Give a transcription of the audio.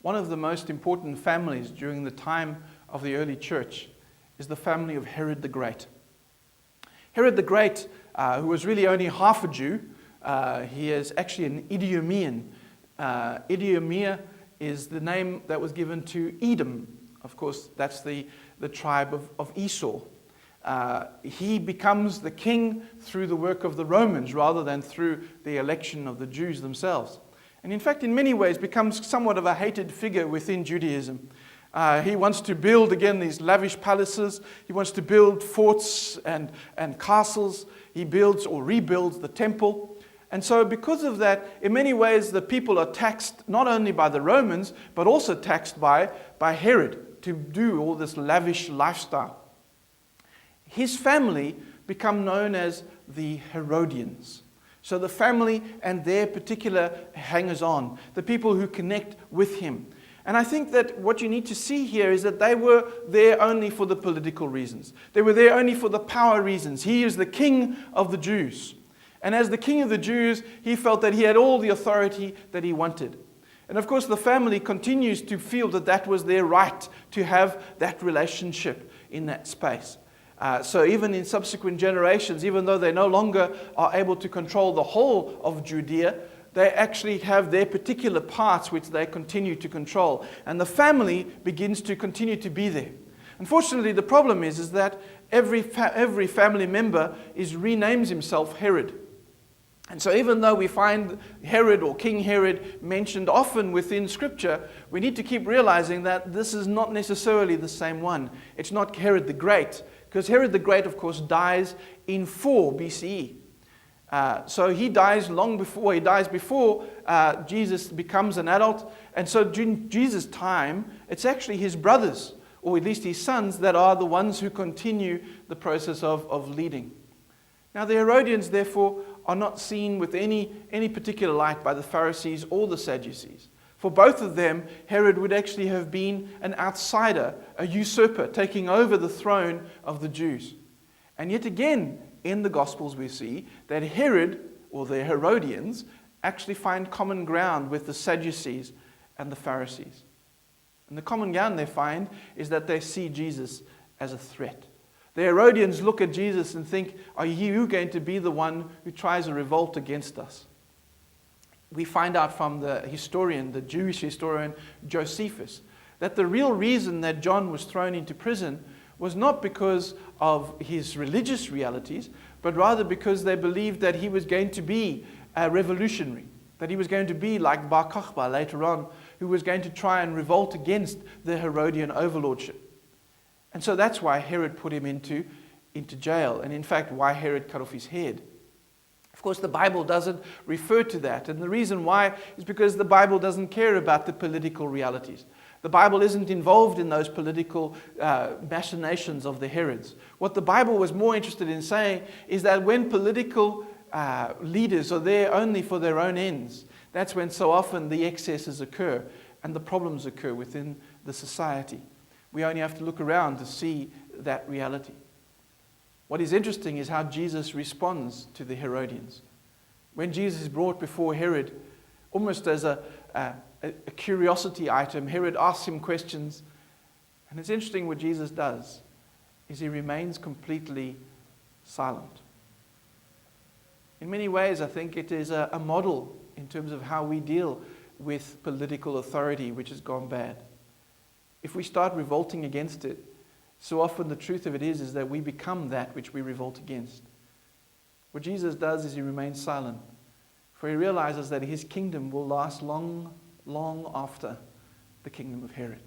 One of the most important families during the time of the early church is the family of Herod the Great. Herod the Great, who was really only half a Jew, he is actually an Idumean. Idumea is the name that was given to Edom. Of course, that's the tribe of Esau. He becomes the king through the work of the Romans rather than through the election of the Jews themselves. And in fact, in many ways, becomes somewhat of a hated figure within Judaism. He wants to build, again, these lavish palaces. He wants to build forts and castles. He builds or rebuilds the temple. And so because of that, in many ways, the people are taxed not only by the Romans, but also taxed by Herod to do all this lavish lifestyle. His family become known as the Herodians. So the family and their particular hangers-on, the people who connect with him. And I think that what you need to see here is that they were there only for the political reasons. They were there only for the power reasons. He is the king of the Jews. And as the king of the Jews, he felt that he had all the authority that he wanted. And of course, the family continues to feel that that was their right to have that relationship in that space. So even in subsequent generations, even though they no longer are able to control the whole of Judea, they actually have their particular parts which they continue to control. And the family begins to continue to be there. Unfortunately, the problem is that every family member renames himself Herod. And so even though we find Herod or King Herod mentioned often within Scripture, we need to keep realizing that this is not necessarily the same one. It's not Herod the Great, because Herod the Great, of course, dies in 4 BCE. So he dies before Jesus becomes an adult. And so during Jesus' time, it's actually his brothers, or at least his sons, that are the ones who continue the process of leading. Now the Herodians, therefore, are not seen with any particular light by the Pharisees or the Sadducees. For both of them, Herod would actually have been an outsider, a usurper, taking over the throne of the Jews. And yet again, in the Gospels we see that Herod, or the Herodians, actually find common ground with the Sadducees and the Pharisees. And the common ground they find is that they see Jesus as a threat. The Herodians look at Jesus and think, are you going to be the one who tries a revolt against us? We find out from the Jewish historian Josephus, that the real reason that John was thrown into prison was not because of his religious realities, but rather because they believed that he was going to be a revolutionary, that he was going to be like Bar Kokhba later on, who was going to try and revolt against the Herodian overlordship. And so that's why Herod put him into jail, and in fact why Herod cut off his head. Of course, the Bible doesn't refer to that, and the reason why is because the Bible doesn't care about the political realities. The Bible isn't involved in those political machinations of the Herods. What the Bible was more interested in saying is that when political leaders are there only for their own ends, that's when so often the excesses occur and the problems occur within the society. We only have to look around to see that reality. What is interesting is how Jesus responds to the Herodians. When Jesus is brought before Herod, almost as a curiosity item, Herod asks him questions. And it's interesting what Jesus does, is he remains completely silent. In many ways, I think it is a model in terms of how we deal with political authority which has gone bad. If we start revolting against it, so often the truth of it is that we become that which we revolt against. What Jesus does is he remains silent, for he realizes that his kingdom will last long, long after the kingdom of Herod.